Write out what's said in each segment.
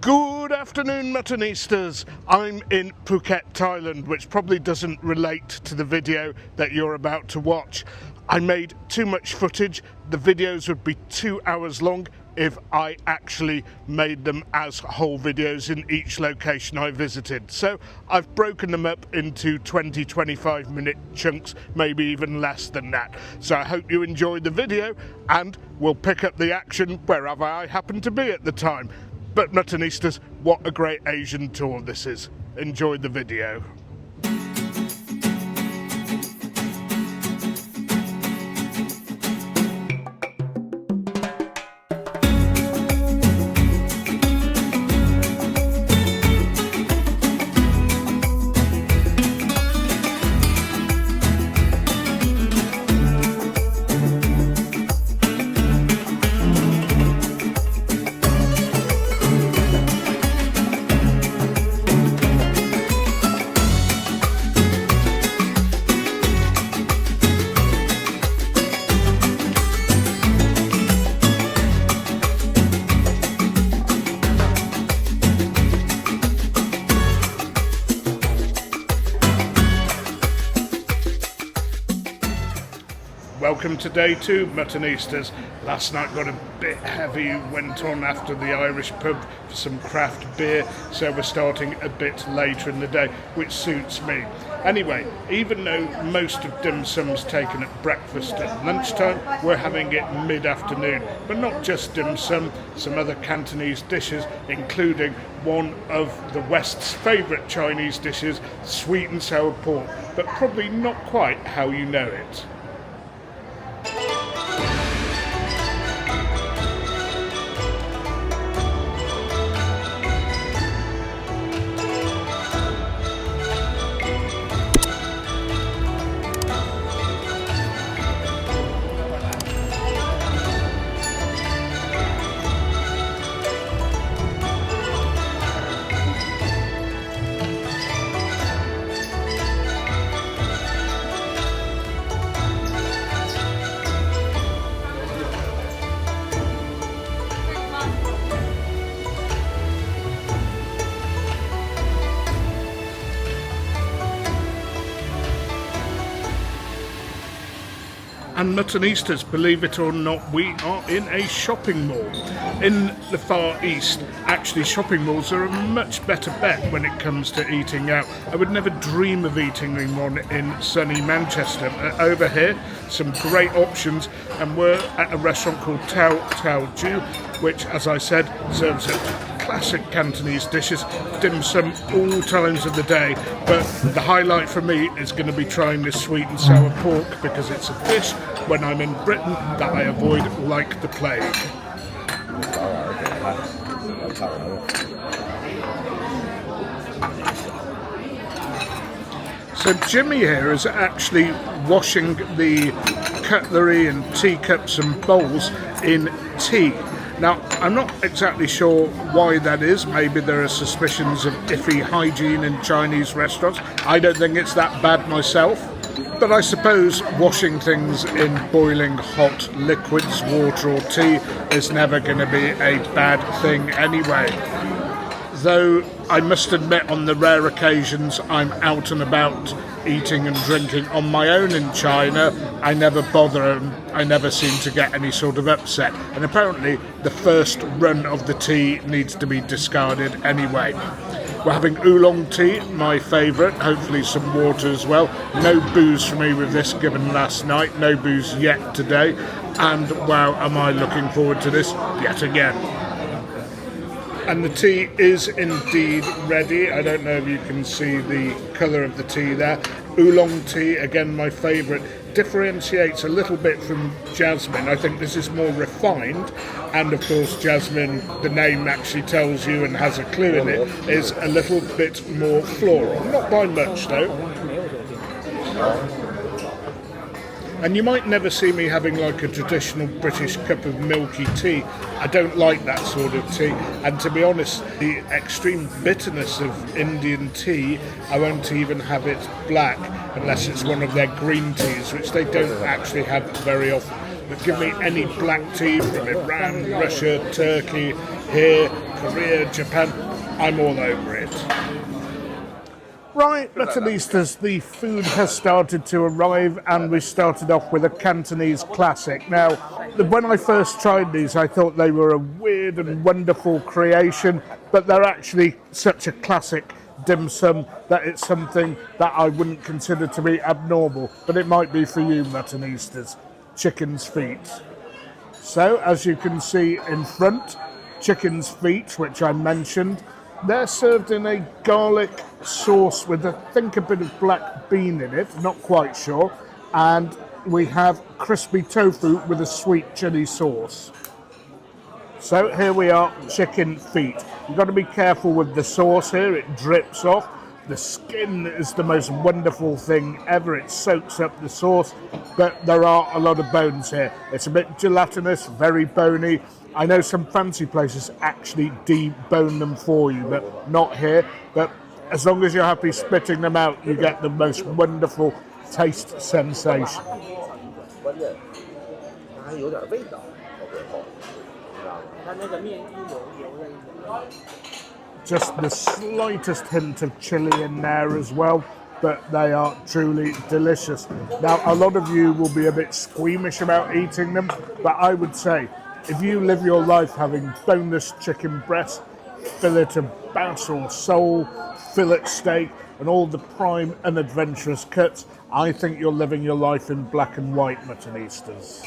Good afternoon, Muttonistas. I'm in Phuket, Thailand, which probably doesn't relate to the video that you're about to watch. I made too much footage. The videos would be 2 hours long if I actually made them as whole videos in each location I visited. So I've broken them up into 20-25 minute chunks, maybe even less than that. So I hope you enjoyed the video and we'll pick up the action wherever I happen to be at the time. But Muttonistas, what a great Asian tour this is. Enjoy the video. Welcome to day 2, Muttonistas. Last night got a bit heavy, went on after the Irish pub for some craft beer, so we're starting a bit later in the day, which suits me. Anyway, even though most of dim sum's taken at breakfast at lunchtime, we're having it mid-afternoon. But not just dim sum, some other Cantonese dishes, including one of the West's favourite Chinese dishes, sweet and sour pork, but probably not quite how you know it. And Muttonistas, believe it or not, we are in a shopping mall. In the Far East, actually shopping malls are a much better bet when it comes to eating out. I would never dream of eating in one in sunny Manchester. Over here, some great options, and we're at a restaurant called Tao Ju, which, as I said, serves a classic Cantonese dishes, dim sum all times of the day, but the highlight for me is going to be trying this sweet and sour pork because it's a dish when I'm in Britain that I avoid like the plague. So Jimmy here is actually washing the cutlery and teacups and bowls in tea. Now, I'm not exactly sure why that is. Maybe there are suspicions of iffy hygiene in Chinese restaurants. I don't think it's that bad myself. But I suppose washing things in boiling hot liquids, water or tea, is never going to be a bad thing anyway. Though I must admit, on the rare occasions I'm out and about eating and drinking on my own in China, I never bother and I never seem to get any sort of upset. And apparently the first run of the tea needs to be discarded anyway. We're having oolong tea, my favourite, hopefully some water as well. No booze for me with this given last night, no booze yet today. And wow, am I looking forward to this yet again. And the tea is indeed ready. I don't know if you can see the colour of the tea there. Oolong tea, again my favourite, differentiates a little bit from jasmine. I think this is more refined, and of course jasmine, the name actually tells you and has a clue in it, is a little bit more floral. Not by much though. And you might never see me having like a traditional British cup of milky tea. I don't like that sort of tea. And to be honest, the extreme bitterness of Indian tea, I won't even have it black unless it's one of their green teas, which they don't actually have very often. But give me any black tea from Iran, Russia, Turkey, here, Korea, Japan, I'm all over it. Right, Muttonistas, the food has started to arrive, and we started off with a Cantonese classic. Now, when I first tried these, I thought they were a weird and wonderful creation, but they're actually such a classic dim sum that it's something that I wouldn't consider to be abnormal, but it might be for you, Muttonistas. Chicken's feet. So, as you can see in front, chicken's feet, which I mentioned, they're served in a garlic sauce with, I think, a bit of black bean in it, not quite sure. And we have crispy tofu with a sweet chili sauce. So here we are, chicken feet. You've got to be careful with the sauce here, it drips off. The skin is the most wonderful thing ever, it soaks up the sauce, but there are a lot of bones here. It's a bit gelatinous, very bony. I know some fancy places actually debone them for you, but not here. But as long as you're happy spitting them out, you get the most wonderful taste sensation. Just the slightest hint of chili in there as well, but they are truly delicious. Now, a lot of you will be a bit squeamish about eating them, but I would say, if you live your life having boneless chicken breast, fillet of bass or sole, fillet steak, and all the prime and adventurous cuts, I think you're living your life in black and white, Muttonistas.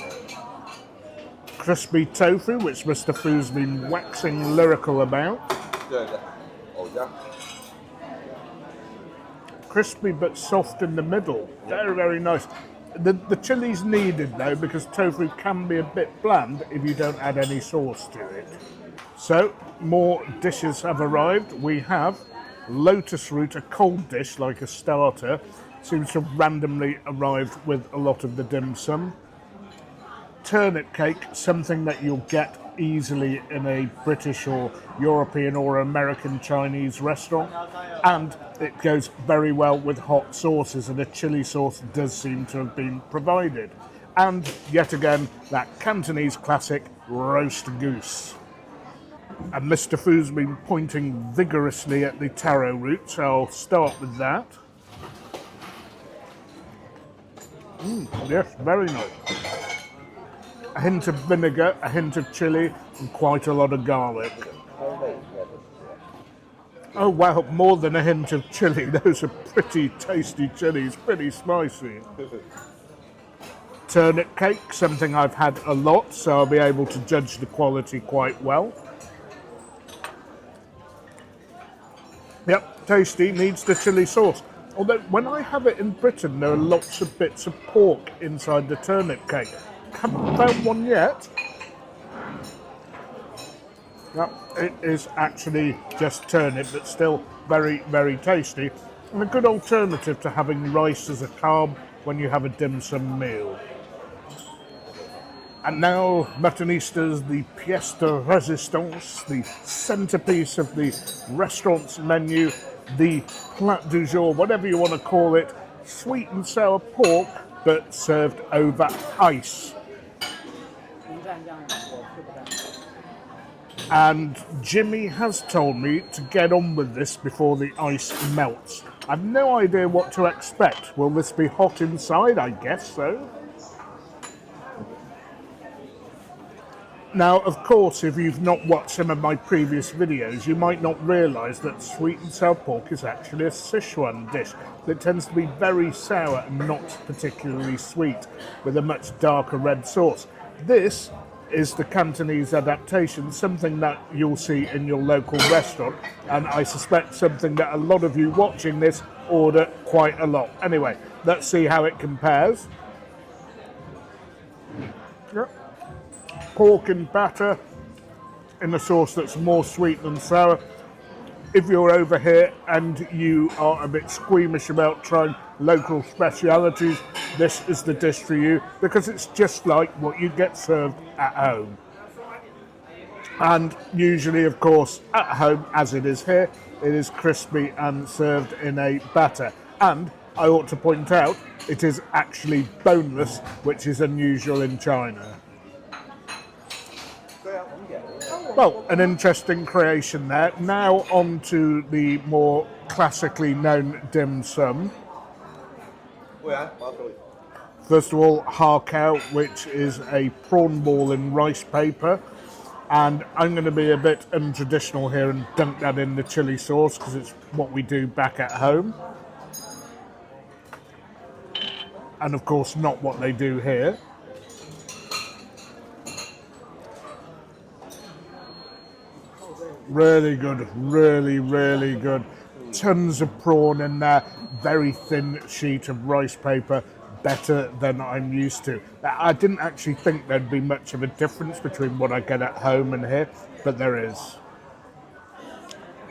Crispy tofu, which Mr. Fu's been waxing lyrical about. Crispy but soft in the middle. Very, very nice. The chili's needed though, because tofu can be a bit bland if you don't add any sauce to it. So, more dishes have arrived. We have lotus root, a cold dish like a starter. Seems to have randomly arrived with a lot of the dim sum. Turnip cake, something that you'll get easily in a British or European or American Chinese restaurant, and it goes very well with hot sauces, and a chili sauce does seem to have been provided. And yet again, that Cantonese classic roast goose. And Mr. Fu's been pointing vigorously at the taro root, so I'll start with that. Yes, very nice. A hint of vinegar, a hint of chili, and quite a lot of garlic. Oh wow, more than a hint of chili. Those are pretty tasty chilies, pretty spicy. Turnip cake, something I've had a lot, so I'll be able to judge the quality quite well. Yep, tasty, needs the chili sauce. Although when I have it in Britain, there are lots of bits of pork inside the turnip cake. Haven't found one yet. No, it is actually just turnip, but still very, very tasty. And a good alternative to having rice as a carb when you have a dim sum meal. And now, Muttonistas, the pièce de résistance, the centerpiece of the restaurant's menu, the plat du jour, whatever you want to call it, sweet and sour pork, but served over ice. And Jimmy has told me to get on with this before the ice melts. I've no idea what to expect. Will this be hot inside? I guess so. Now, of course, if you've not watched some of my previous videos, you might not realise that sweet and sour pork is actually a Sichuan dish that tends to be very sour and not particularly sweet, with a much darker red sauce. This is the Cantonese adaptation, something that you'll see in your local restaurant, and I suspect something that a lot of you watching this order quite a lot. Anyway, let's see how it compares. Yep. Pork and batter in a sauce that's more sweet than sour. If you're over here and you are a bit squeamish about trying local specialities, this is the dish for you, because it's just like what you get served at home. And usually, of course, at home, as it is here, it is crispy and served in a batter. And I ought to point out, it is actually boneless, which is unusual in China. Well, an interesting creation there. Now on to the more classically known dim sum. First of all, har khao, which is a prawn ball in rice paper. And I'm going to be a bit untraditional here and dunk that in the chili sauce because it's what we do back at home. And of course, not what they do here. Really good, really good. Tons of prawn in there, very thin sheet of rice paper, better than I'm used to. I didn't actually think there'd be much of a difference between what I get at home and here, but there is.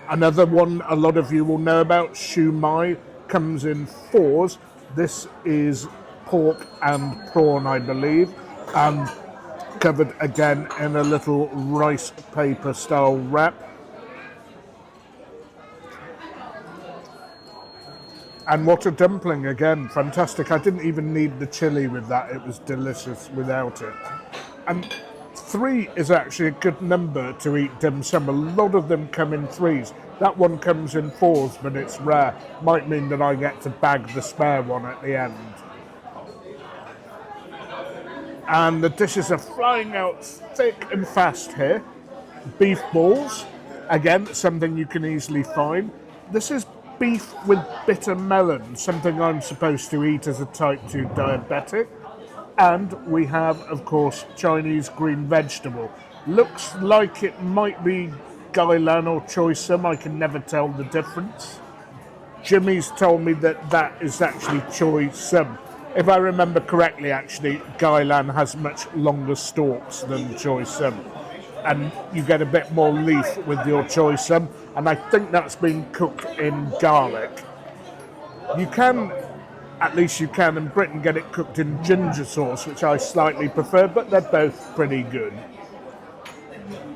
Another one a lot of you will know about, siu mai, comes in fours. This is pork and prawn, I believe, and covered again in a little rice paper style wrap. And what a dumpling again, fantastic. I didn't even need the chili with that, it was delicious without it. And 3 is actually a good number to eat dim sum. A lot of them come in 3s. That one comes in 4s, but it's rare. Might mean that I get to bag the spare one at the end. And the dishes are flying out thick and fast here. Beef balls, again, something you can easily find. This is beef with bitter melon, something I'm supposed to eat as a type 2 diabetic. And we have, of course, Chinese green vegetable. Looks like it might be gailan or choy sum, I can never tell the difference. Jimmy's told me that that is actually choy sum. If I remember correctly, actually, gailan has much longer stalks than choy sum. And you get a bit more leaf with your choy sum, and I think that's been cooked in garlic. You can, at least you can in Britain, get it cooked in ginger sauce, which I slightly prefer, but they're both pretty good.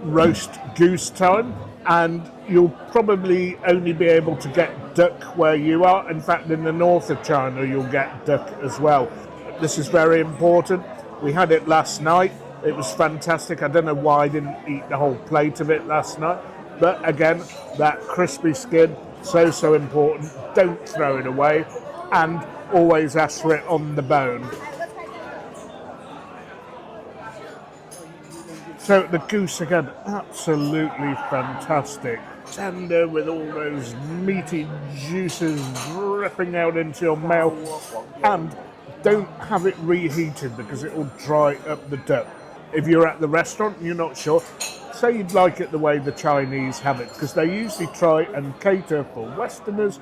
Roast goose time, and you'll probably only be able to get duck where you are. In fact, in the north of China, you'll get duck as well. This is very important. We had it last night. It was fantastic. I don't know why I didn't eat the whole plate of it last night. But again, that crispy skin, so important. Don't throw it away. And always ask for it on the bone. So the goose again, absolutely fantastic. Tender with all those meaty juices dripping out into your mouth. And don't have it reheated because it will dry up the duck. If you're at the restaurant and you're not sure, say you'd like it the way the Chinese have it, because they usually try and cater for Westerners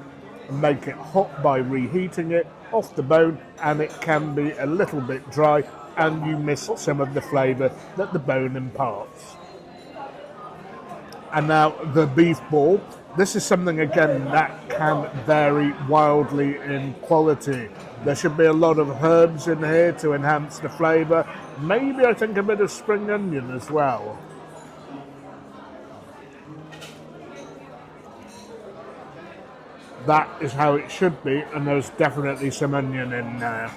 and make it hot by reheating it off the bone, and it can be a little bit dry and you miss some of the flavour that the bone imparts. And now the beef ball. This is something again that can vary wildly in quality. There should be a lot of herbs in here to enhance the flavour. Maybe I think a bit of spring onion as well. That is how it should be, and there's definitely some onion in there.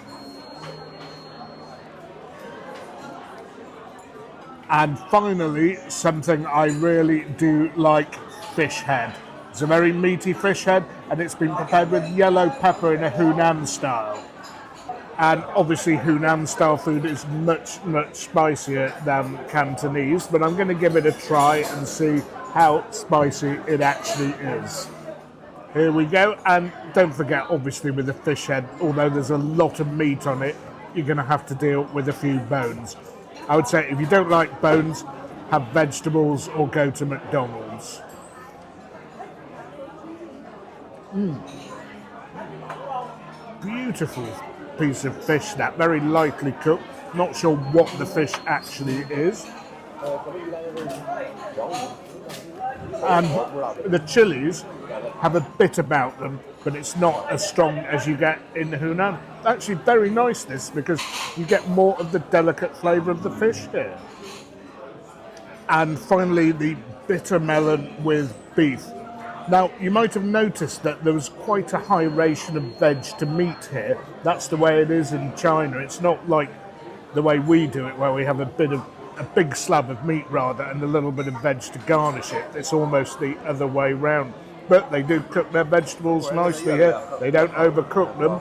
And finally, something I really do like, fish head. It's a very meaty fish head, and it's been prepared with yellow pepper in a Hunan style. And obviously Hunan style food is much spicier than Cantonese, but I'm going to give it a try and see how spicy it actually is. Here we go, and don't forget, obviously, with the fish head, although there's a lot of meat on it, you're going to have to deal with a few bones. I would say if you don't like bones, have vegetables or go to McDonald's. Beautiful piece of fish, that very lightly cooked. Not sure what the fish actually is. And the chilies have a bit about them, but it's not as strong as you get in Hunan. Actually very nice this, because you get more of the delicate flavour of the fish here. And finally the bitter melon with beef. Now you might have noticed that there was quite a high ration of veg to meat here. That's the way it is in China. It's not like the way we do it, where we have a bit of a big slab of meat rather and a little bit of veg to garnish it. It's almost the other way round. But they do cook their vegetables nicely here. They don't overcook them.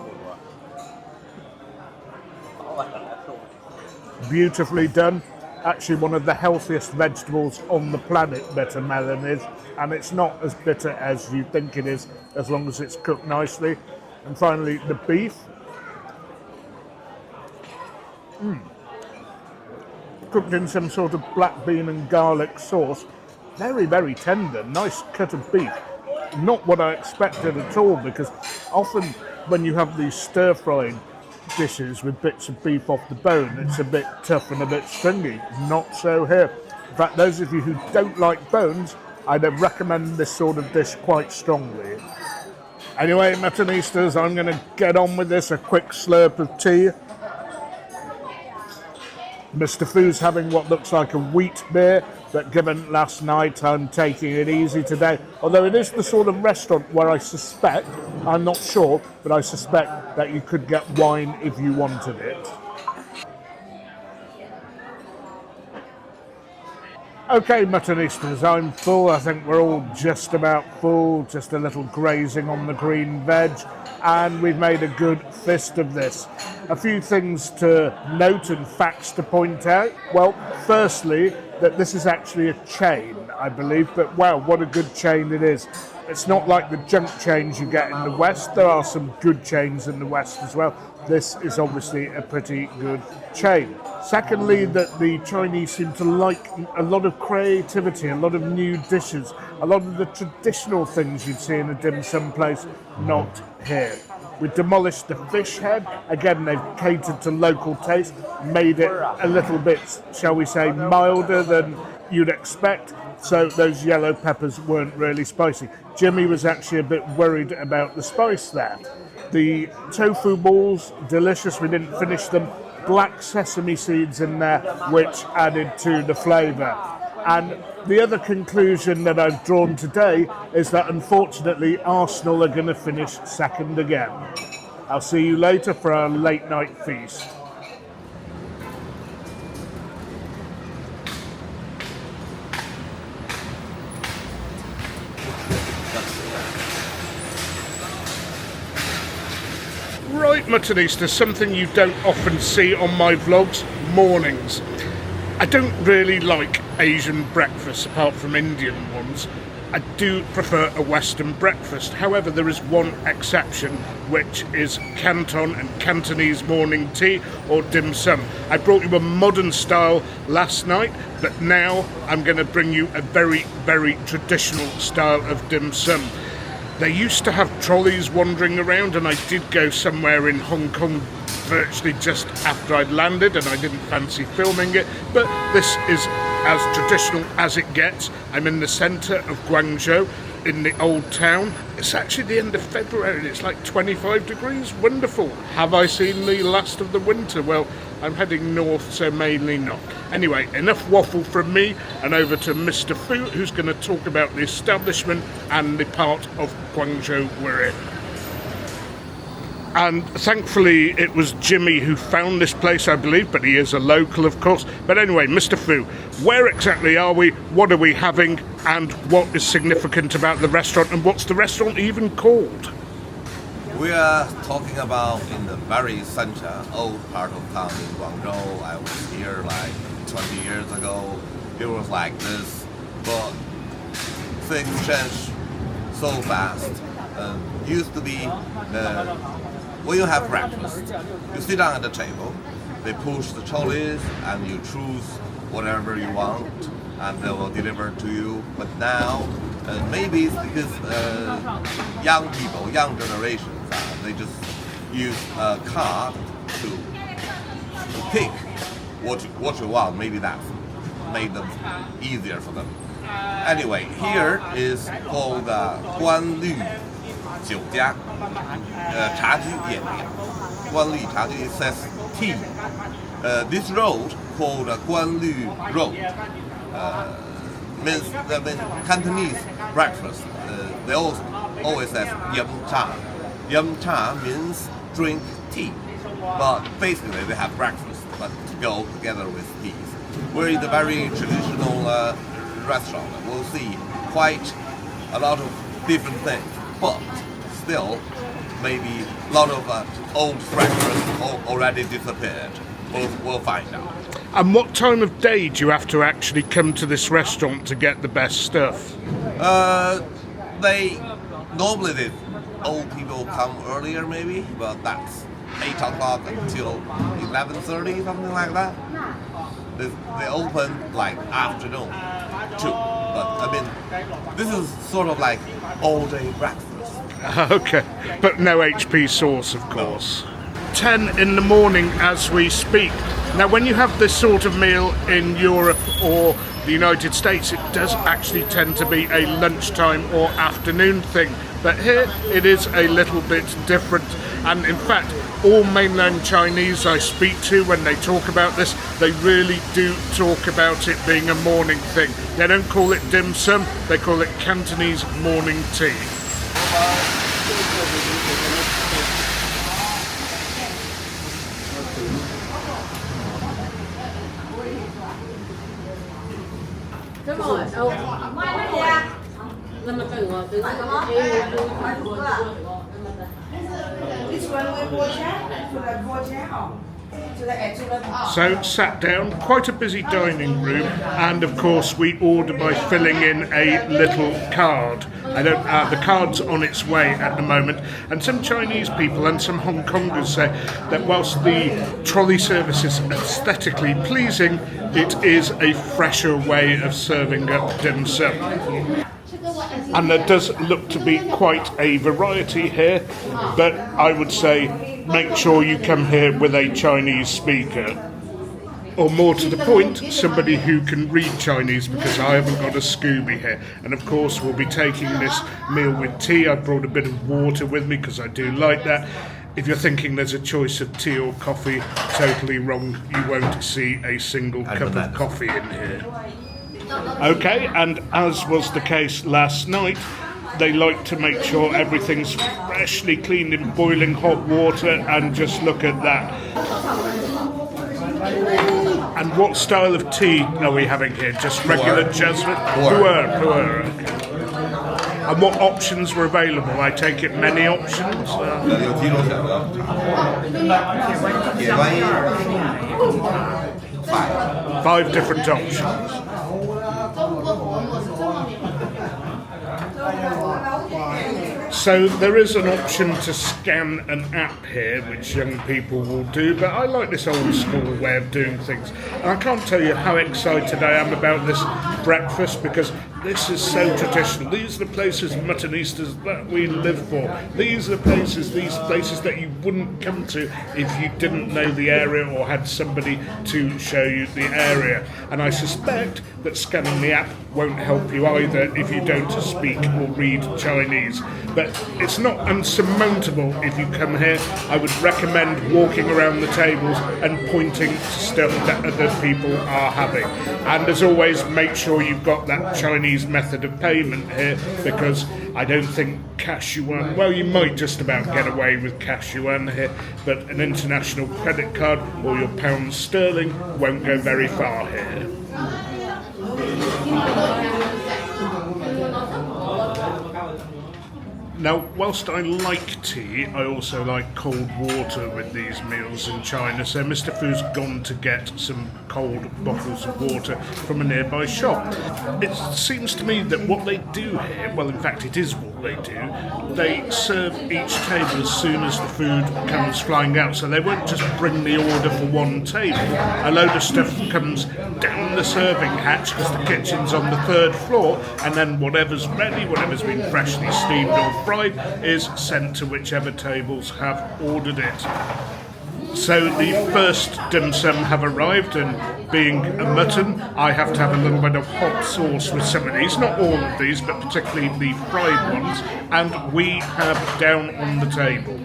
Beautifully done. Actually one of the healthiest vegetables on the planet, bitter melon is, and it's not as bitter as you think it is as long as it's cooked nicely. And finally the beef. Cooked in some sort of black bean and garlic sauce. Very, very tender, nice cut of beef. Not what I expected at all, because often when you have these stir-fried dishes with bits of beef off the bone, it's a bit tough and a bit stringy. Not so here. In fact, those of you who don't like bones, I'd recommend this sort of dish quite strongly. Anyway, Muttonistas, I'm going to get on with this. A quick slurp of tea. Mr. Fu's having what looks like a wheat beer, but given last night, I'm taking it easy today. Although it is the sort of restaurant where I suspect, I'm not sure, but I suspect that you could get wine if you wanted it. Okay, Muttonistas, I'm full. I think we're all just about full, just a little grazing on the green veg, and we've made a good fist of this. A few things to note and facts to point out. Well, firstly, that this is actually a chain, I believe, but wow, what a good chain it is. It's not like the junk chains you get in the West. There are some good chains in the West as well. This is obviously a pretty good chain. Secondly, that the Chinese seem to like a lot of creativity, a lot of new dishes, a lot of the traditional things you'd see in a dim sum place, not here. We demolished the fish head. Again, they've catered to local taste, made it a little bit, shall we say, milder than you'd expect. So those yellow peppers weren't really spicy. Jimmy was actually a bit worried about the spice there. The tofu balls, delicious. We didn't finish them. Black sesame seeds in there, which added to the flavour. And the other conclusion that I've drawn today is that unfortunately Arsenal are going to finish second again. I'll see you later for our late night feast. Right, Muttonistas, something you don't often see on my vlogs, mornings. I don't really like Asian breakfasts apart from Indian ones. I do prefer a Western breakfast. However, there is one exception, which is Canton and Cantonese Morning Tea or dim sum. I brought you a modern style last night, but now I'm going to bring you a very, very traditional style of dim sum. They used to have trolleys wandering around, and I did go somewhere in Hong Kong virtually just after I'd landed, and I didn't fancy filming it, but this is as traditional as it gets. I'm in the centre of Guangzhou, in the old town. It's actually the end of February and it's like 25 degrees. Wonderful. Have I seen the last of the winter? Well, I'm heading north, so mainly not. Anyway, enough waffle from me, and over to Mr. Fu, who's going to talk about the establishment and the part of Guangzhou we're in. And thankfully it was Jimmy who found this place, I believe, but he is a local, of course. But anyway, Mr. Fu, where exactly are we? What are we having? And what is significant about the restaurant? And what's the restaurant even called? We are talking about in the very center, old part of town in Guangzhou. I was here like 20 years ago. It was like this, but things change so fast. Used to be when you have breakfast, you sit down at the table, they push the trolleys and you choose whatever you want and they will deliver to you. But now, maybe it's because young people, young generations, they just use a card to pick what you want. Maybe that's made them easier for them. Anyway, here is called Guanlu 酒家 茶居夜店 Guanlu 茶居 says tea. This road called Guanlu Road means Cantonese breakfast. They always say yum cha. Yum cha means drink tea, but basically they have breakfast, but to go together with tea. we're in a very traditional restaurant. We'll see quite a lot of different things, but still maybe a lot of old breakfast already disappeared. We'll find out. And what time of day do you have to actually come to this restaurant to get the best stuff? Normally old people come earlier maybe, but that's 8 o'clock until 11:30, something like that. They open like afternoon too. But I mean, this is sort of like all day breakfast. Okay, but no HP sauce, of course. 10 in the morning as we speak. Now, when you have this sort of meal in Europe or the United States, it does actually tend to be a lunchtime or afternoon thing. But here it is a little bit different. And in fact, all mainland Chinese I speak to, when they talk about this, they really do talk about it being a morning thing. They don't call it dim sum, they call it Cantonese Morning Tea. So sat down, quite a busy dining room, and of course we order by filling in a little card. The card's on its way at the moment, and some Chinese people and some Hong Kongers say that whilst the trolley service is aesthetically pleasing, it is a fresher way of serving up dim sum. And there does look to be quite a variety here, but I would say make sure you come here with a Chinese speaker. Or more to the point, somebody who can read Chinese, because I haven't got a Scooby here. And of course we'll be taking this meal with tea. I brought a bit of water with me because I do like that. If you're thinking there's a choice of tea or coffee, totally wrong. You won't see a single cup of coffee in here. Okay, and as was the case last night, they like to make sure everything's freshly cleaned in boiling hot water, and just look at that. And what style of tea are we having here? Just regular jasmine? Pu'er. Okay. And what options were available? I take it many options? 5 different options. So there is an option to scan an app here, which young people will do, but I like this old school way of doing things. And I can't tell you how excited I am about this breakfast, because this is so traditional. These are the places, Muttonistas, that we live for. These are these places that you wouldn't come to if you didn't know the area or had somebody to show you the area. And I suspect that scanning the app won't help you either if you don't speak or read Chinese. But it's not unsurmountable if you come here. I would recommend walking around the tables and pointing to stuff that other people are having. And as always, make sure you've got that Chinese method of payment here, because I don't think cash yuan, well, you might just about get away with cash yuan here, but an international credit card or your pound sterling won't go very far here. Now, whilst I like tea, I also like cold water with these meals in China, so Mr. Fu's gone to get some cold bottles of water from a nearby shop. It seems to me that what they do here, well, in fact it is what they do, they serve each table as soon as the food comes flying out, so they won't just bring the order for one table. A load of stuff comes down the serving hatch, because the kitchen's on the 3rd floor, and then whatever's ready, whatever's been freshly steamed or fried, is sent to whichever tables have ordered it. So the first dim sum have arrived, and being a mutton, I have to have a little bit of hot sauce with some of these, not all of these, but particularly the fried ones, and we have down on the table.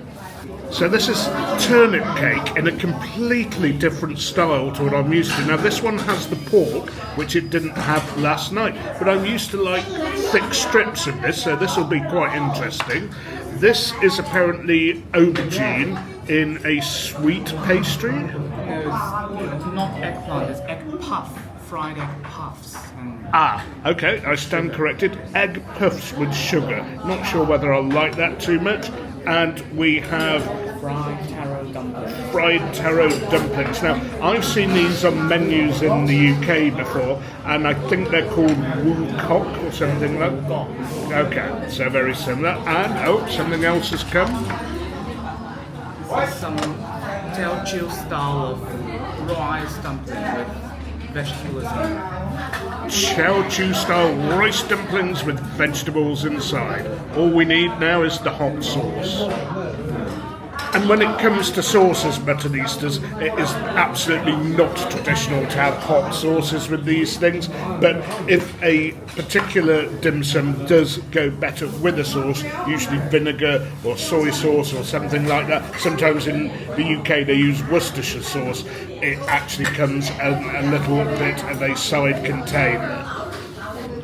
So this is turnip cake in a completely different style to what I'm used to. Now this one has the pork, which it didn't have last night, but I'm used to like thick strips of this, so this will be quite interesting. This is apparently aubergine in a sweet pastry. It's not eggplant, it's egg puff fried egg puffs. And Okay, I stand corrected. Egg puffs with sugar. Not sure whether I like that too much. And we have fried taro dumplings. fried taro dumplings. Now, I've seen these on menus in the UK before, and I think they're called wookok or something like that. Okay, so very similar. And, something else has come. This is some Teochew style of raw rice dumpling with vegetables in it. Teochew style rice dumplings with vegetables inside. All we need now is the hot sauce. And when it comes to sauces, Mutton Easters, it is absolutely not traditional to have hot sauces with these things. But if a particular dim sum does go better with a sauce, usually vinegar or soy sauce or something like that, sometimes in the UK they use Worcestershire sauce, it actually comes a little bit of a side container.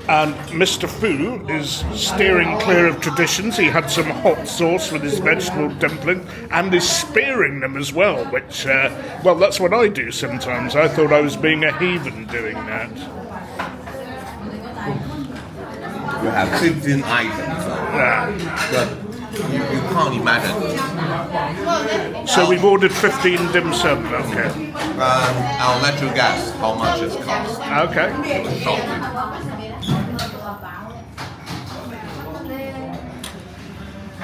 And Mr. Fu is steering clear of traditions. He had some hot sauce with his vegetable dumpling and is spearing them as well, which, that's what I do sometimes. I thought I was being a heathen doing that. You have 15 items, but you can't imagine. So we've ordered 15 dim sum, okay. I'll let you guess how much it costs. Okay. Shortly.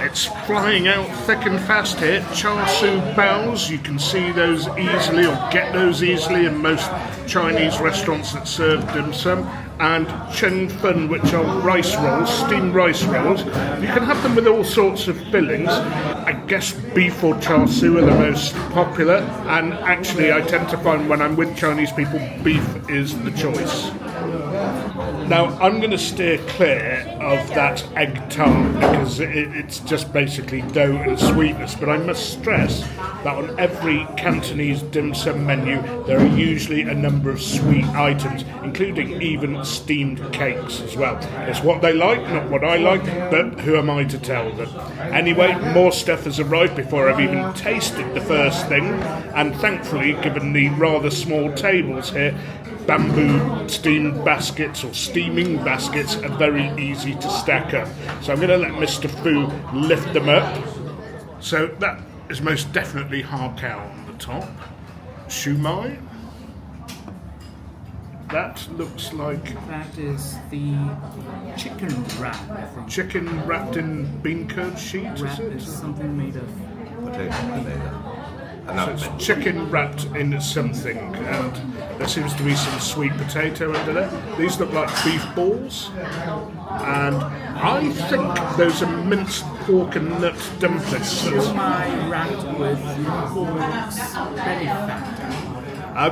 It's flying out thick and fast here. Char siu baos, you can see those easily or get those easily in most Chinese restaurants that serve dim sum. And chen fun, which are rice rolls, steamed rice rolls. You can have them with all sorts of fillings. I guess beef or char siu are the most popular. And actually, I tend to find when I'm with Chinese people, beef is the choice. Now, I'm going to steer clear of that egg tart because it's just basically dough and sweetness. But I must stress that on every Cantonese dim sum menu, there are usually a number of sweet items, including even steamed cakes as well. It's what they like, not what I like, but who am I to tell them? Anyway, more stuff has arrived before I've even tasted the first thing. And thankfully, given the rather small tables here, bamboo steamed baskets or steaming baskets are very easy to stack up. So I'm going to let Mr. Fu lift them up. So that is most definitely har cow on the top. Shumai. That looks like That is the chicken wrap, I think. chicken wrapped in bean curd sheet, Wrap is is it? something made of Potato. So it's chicken wrapped in something, and there seems to be some sweet potato under there. These look like beef balls, and I think those are minced pork and nut dumplings. shumai wrapped with pork's belly fat.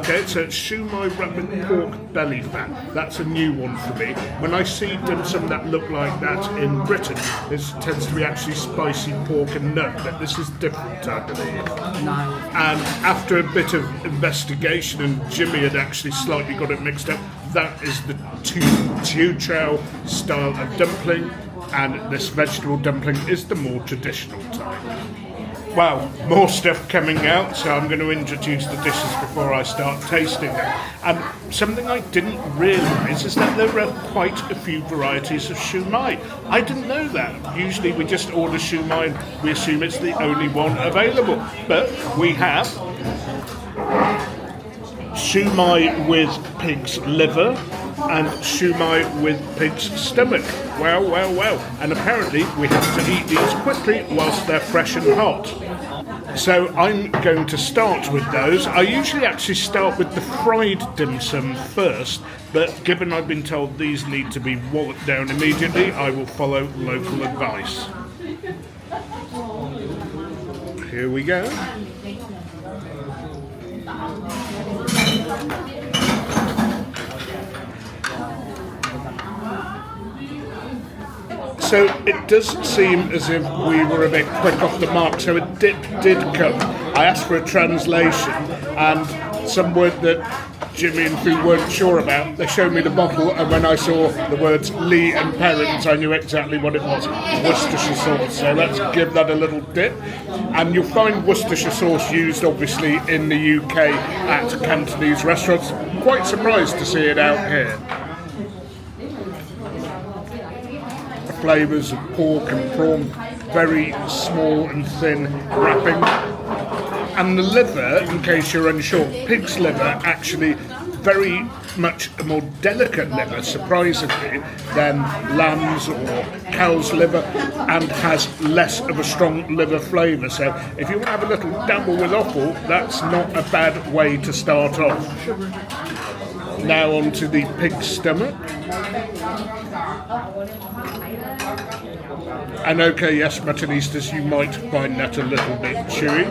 Okay, so it's shumai wrapped with pork belly fat. That's a new one for me. When I see dim sum that look like that in Britain, this tends to be actually spicy pork and nut, but this is different, I believe. Now, And after a bit of investigation, and Jimmy had actually slightly got it mixed up, that is the Teochew style of dumpling, and this vegetable dumpling is the more traditional type. Wow, more stuff coming out, so I'm going to introduce the dishes before I start tasting them. And something I didn't realise is that there are quite a few varieties of shumai. I didn't know that. Usually we just order shumai and we assume it's the only one available. But we have shumai with pig's liver and shumai with pig's stomach. Wow, wow, wow. And apparently we have to eat these quickly whilst they're fresh and hot. So I'm going to start with those. I usually actually start with the fried dim sum first, but given I've been told these need to be walloped down immediately, I will follow local advice. Here we go. So it does seem as if we were a bit quick off the mark, so it did come. I asked for a translation, and some word that Jimmy and Fu weren't sure about. They showed me the bottle, and when I saw the words Lee and Perrins, I knew exactly what it was. Worcestershire sauce. So let's give that a little dip. And you'll find Worcestershire sauce used, obviously, in the UK at Cantonese restaurants. Quite surprised to see it out here. The flavours of pork and prawn, very small and thin wrapping. And the liver, in case you're unsure, pig's liver actually very much a more delicate liver, surprisingly, than lamb's or cow's liver, and has less of a strong liver flavour. So if you want to have a little dabble with offal, that's not a bad way to start off. Now on to the pig's stomach. And okay, yes, Muttonistas, you might find that a little bit chewy.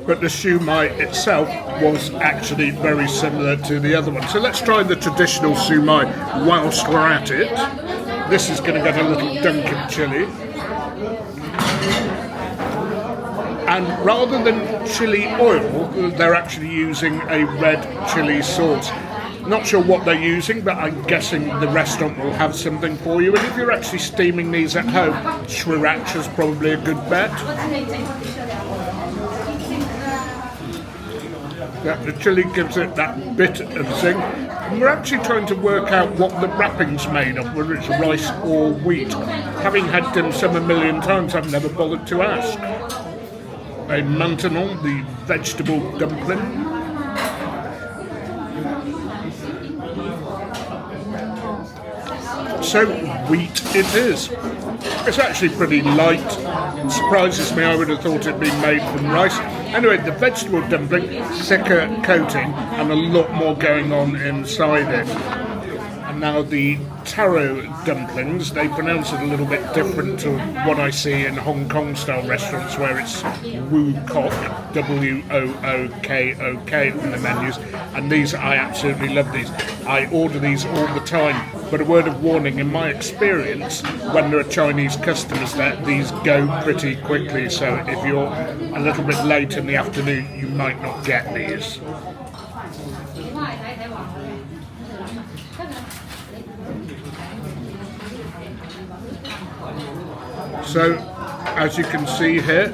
But the shumai itself was actually very similar to the other one. So let's try the traditional shumai whilst we're at it. This is going to get a little dunk of chilli. And rather than chili oil, they're actually using a red chili sauce. Not sure what they're using, but I'm guessing the restaurant will have something for you. And if you're actually steaming these at home, sriracha is probably a good bet. The chili gives it that bit of zing. And we're actually trying to work out what the wrapping's made of, whether it's rice or wheat. Having had dim sum a million times, I've never bothered to ask. A Mutton, the vegetable dumpling. So wheat it is. It's actually pretty light. It surprises me, I would have thought it'd been made from rice. Anyway, the vegetable dumpling, thicker coating and a lot more going on inside it. And now the taro dumplings, they pronounce it a little bit different to what I see in Hong Kong style restaurants where it's Woo Kok, W-O-O-K-O-K on the menus, and these, I absolutely love these. I order these all the time, but a word of warning, in my experience, when there are Chinese customers there, these go pretty quickly, so if you're a little bit late in the afternoon, you might not get these. So, as you can see here,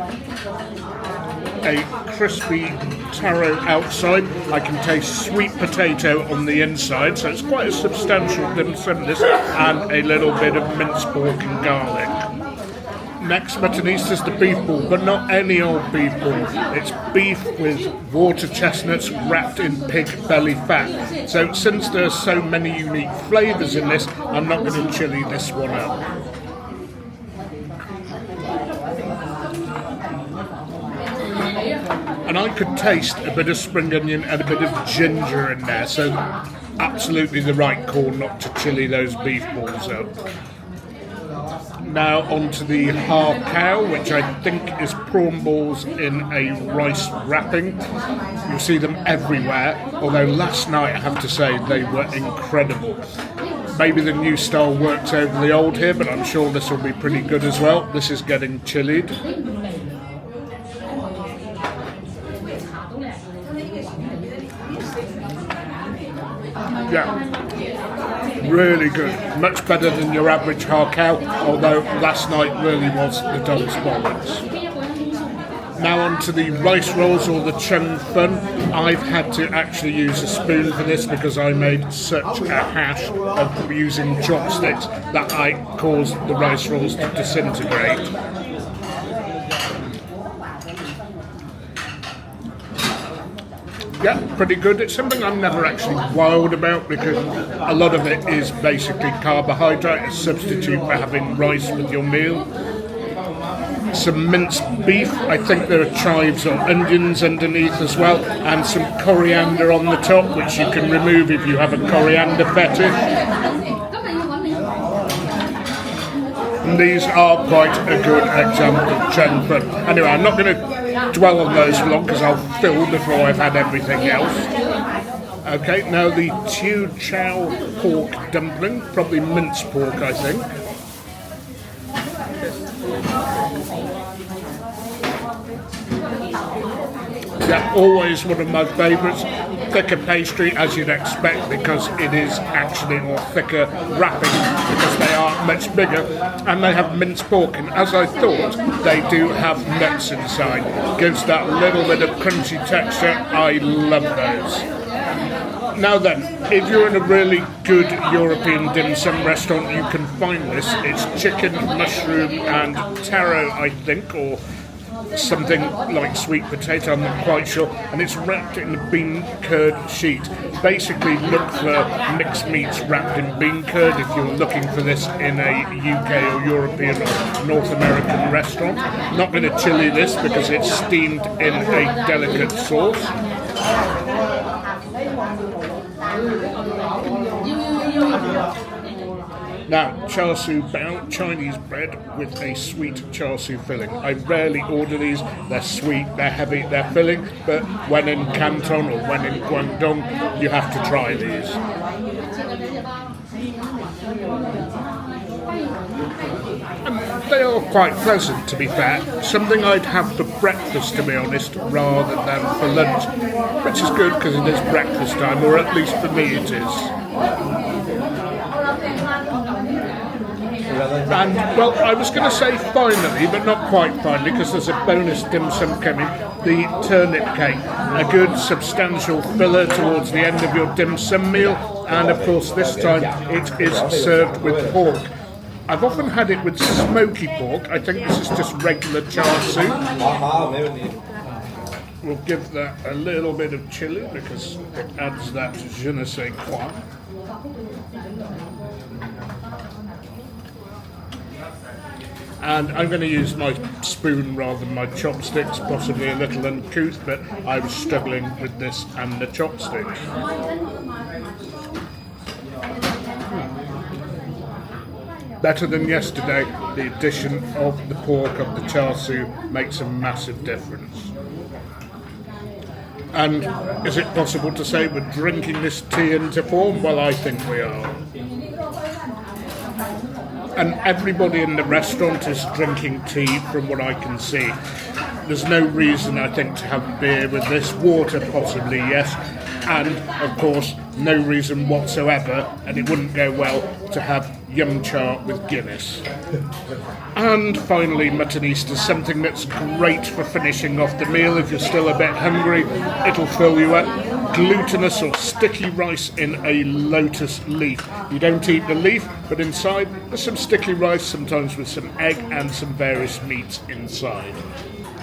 a crispy taro outside. I can taste sweet potato on the inside, so it's quite a substantial dim sum this, and a little bit of minced pork and garlic. Next, Muttonistas, the beef ball, but not any old beef ball. It's beef with water chestnuts wrapped in pig belly fat. So, since there are so many unique flavours in this, I'm not going to chili this one up. And I could taste a bit of spring onion and a bit of ginger in there, so absolutely the right call not to chili those beef balls up. Now onto the har cow, which I think is prawn balls in a rice wrapping. You'll see them everywhere, although last night I have to say they were incredible. Maybe the new style works over the old here, but I'm sure this will be pretty good as well. This is getting chilied. Yeah, really good. Much better than your average har cow, although last night really was the dog's bollocks. Now on to the rice rolls or the chung fun. I've had to actually use a spoon for this because I made such a hash of using chopsticks that I caused the rice rolls to disintegrate. Yeah, pretty good. It's something I'm never actually wild about because a lot of it is basically carbohydrate, a substitute for having rice with your meal. Some minced beef, I think there are chives or onions underneath as well, and some coriander on the top, which you can remove if you have a coriander fetish. And these are quite a good example of chung fun. Anyway, I'm not going to dwell on those for long because I'll fill before I've had everything else. Okay, now the Teow Chow pork dumpling, probably minced pork I think. Yeah, always one of my favourites. Thicker pastry, as you'd expect, because it is actually, or thicker wrapping, because they are much bigger, and they have minced pork. And as I thought, they do have nuts inside. Gives that little bit of crunchy texture. I love those. Now then, if you're in a really good European dim sum restaurant, you can find this. It's chicken, mushroom and taro, I think, or something like sweet potato, I'm not quite sure, and it's wrapped in a bean curd sheet. Basically look for mixed meats wrapped in bean curd if you're looking for this in a UK or European or North American restaurant. Not going to chili this because it's steamed in a delicate sauce. Now, char siu bao, Chinese bread with a sweet char siu filling. I rarely order these. They're sweet, they're heavy, they're filling, but when in Canton or when in Guangzhou, you have to try these. And they are quite pleasant, to be fair. Something I'd have for breakfast, to be honest, rather than for lunch, which is good because it is breakfast time, or at least for me it is. And, well, I was going to say finally, but not quite finally, because there's a bonus dim sum coming, the turnip cake. A good substantial filler towards the end of your dim sum meal, and of course this time it is served with pork. I've often had it with smoky pork. I think this is just regular char siu. We'll give that a little bit of chili because it adds that je ne sais quoi. And I'm going to use my spoon rather than my chopsticks, possibly a little uncouth, but I was struggling with this and the chopsticks. Better than yesterday. The addition of the pork, of the char siu, makes a massive difference. And is it possible to say we're drinking this tea into form? Well, I think we are. And everybody in the restaurant is drinking tea from what I can see. There's no reason, I think, to have beer with this. Water, possibly, yes. And, of course, no reason whatsoever, and it wouldn't go well, to have yum cha with Guinness. And finally, mutton Easter, something that's great for finishing off the meal. If you're still a bit hungry, it'll fill you up. Glutinous or sticky rice in a lotus leaf. You don't eat the leaf, but inside there's some sticky rice, sometimes with some egg and some various meats inside.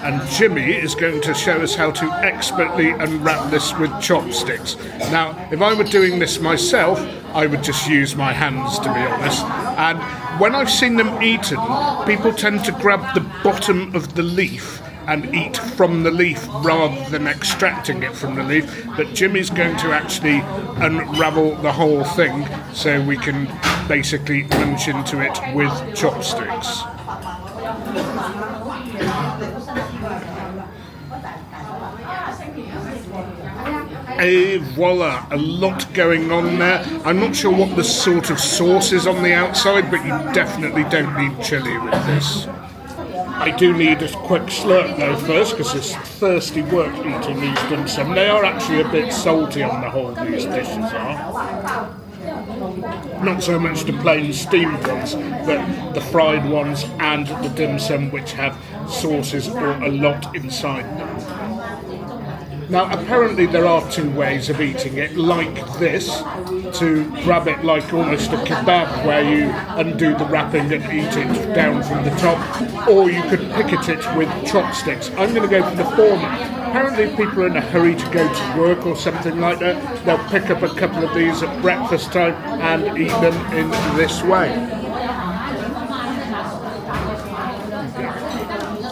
And Jimmy is going to show us how to expertly unwrap this with chopsticks. Now, if I were doing this myself, I would just use my hands, to be honest. And when I've seen them eaten, people tend to grab the bottom of the leaf and eat from the leaf rather than extracting it from the leaf. But Jimmy's going to actually unravel the whole thing so we can basically munch into it with chopsticks. Et voila, a lot going on there. I'm not sure what the sort of sauce is on the outside, but you definitely don't need chili with this. I do need a quick slurp though first, because it's thirsty work eating these dim sum. They are actually a bit salty on the whole, these dishes are. Not so much the plain steamed ones, but the fried ones and the dim sum, which have sauces or a lot inside them. Now, apparently there are two ways of eating it, like this, to grab it like almost a kebab, where you undo the wrapping and eat it down from the top, or you could picket it with chopsticks. I'm going to go for the former. Apparently if people are in a hurry to go to work or something like that, they'll pick up a couple of these at breakfast time and eat them in this way.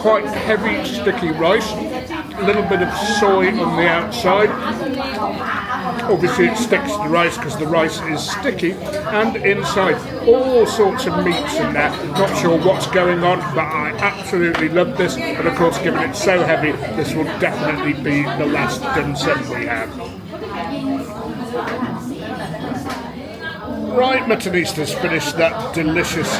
Quite heavy, sticky rice. A little bit of soy on the outside. Obviously it sticks to the rice because the rice is sticky, and inside all sorts of meats in there. Not sure what's going on, but I absolutely love this, and of course given it's so heavy, this will definitely be the last dim sum we have. Right, Muttonistas finished that delicious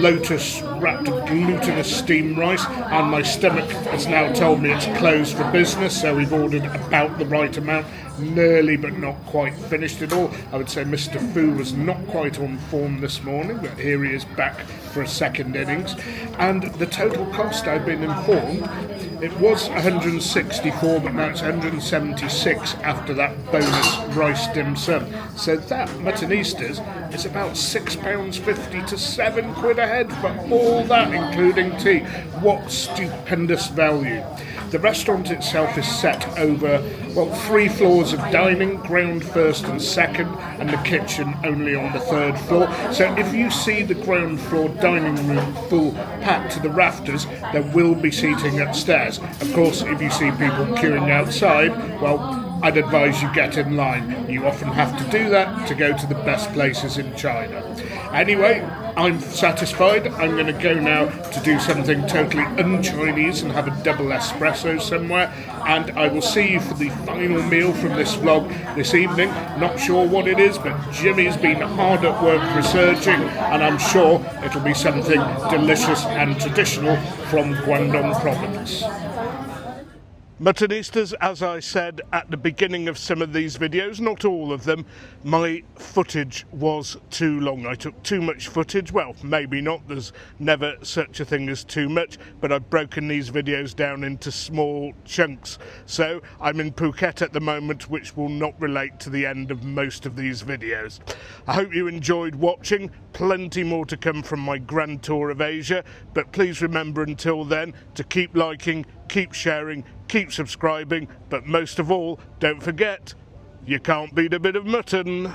lotus wrapped glutinous steamed rice, and my stomach has now told me it's closed for business, so we've ordered about the right amount. Nearly but not quite finished it all. I would say Mr. Fu was not quite on form this morning, but here he is back for a second innings. And the total cost, I've been informed, it was 164, but now it's 176 after that bonus rice dim sum. So that, Muttonistas, is about £6.50 to £7 a head for all that, including tea. What stupendous value. The restaurant itself is set over, 3 floors of dining, ground first and second, and the kitchen only on the 3rd floor. So if you see the ground floor dining room full, packed to the rafters, there will be seating upstairs. Of course, if you see people queuing outside, I'd advise you get in line. You often have to do that to go to the best places in China. Anyway, I'm satisfied. I'm going to go now to do something totally un-Chinese and have a double espresso somewhere. And I will see you for the final meal from this vlog this evening. Not sure what it is, but Jimmy's been hard at work researching, and I'm sure it'll be something delicious and traditional from Guangdong province. Muttonistas, as I said at the beginning of some of these videos, not all of them, my footage was too long. I took too much footage. Well, maybe not, there's never such a thing as too much, but I've broken these videos down into small chunks. So I'm in Phuket at the moment, which will not relate to the end of most of these videos. I hope you enjoyed watching. Plenty more to come from my grand tour of Asia, but please remember until then to keep liking, keep sharing, keep subscribing, but most of all, don't forget, you can't beat a bit of mutton.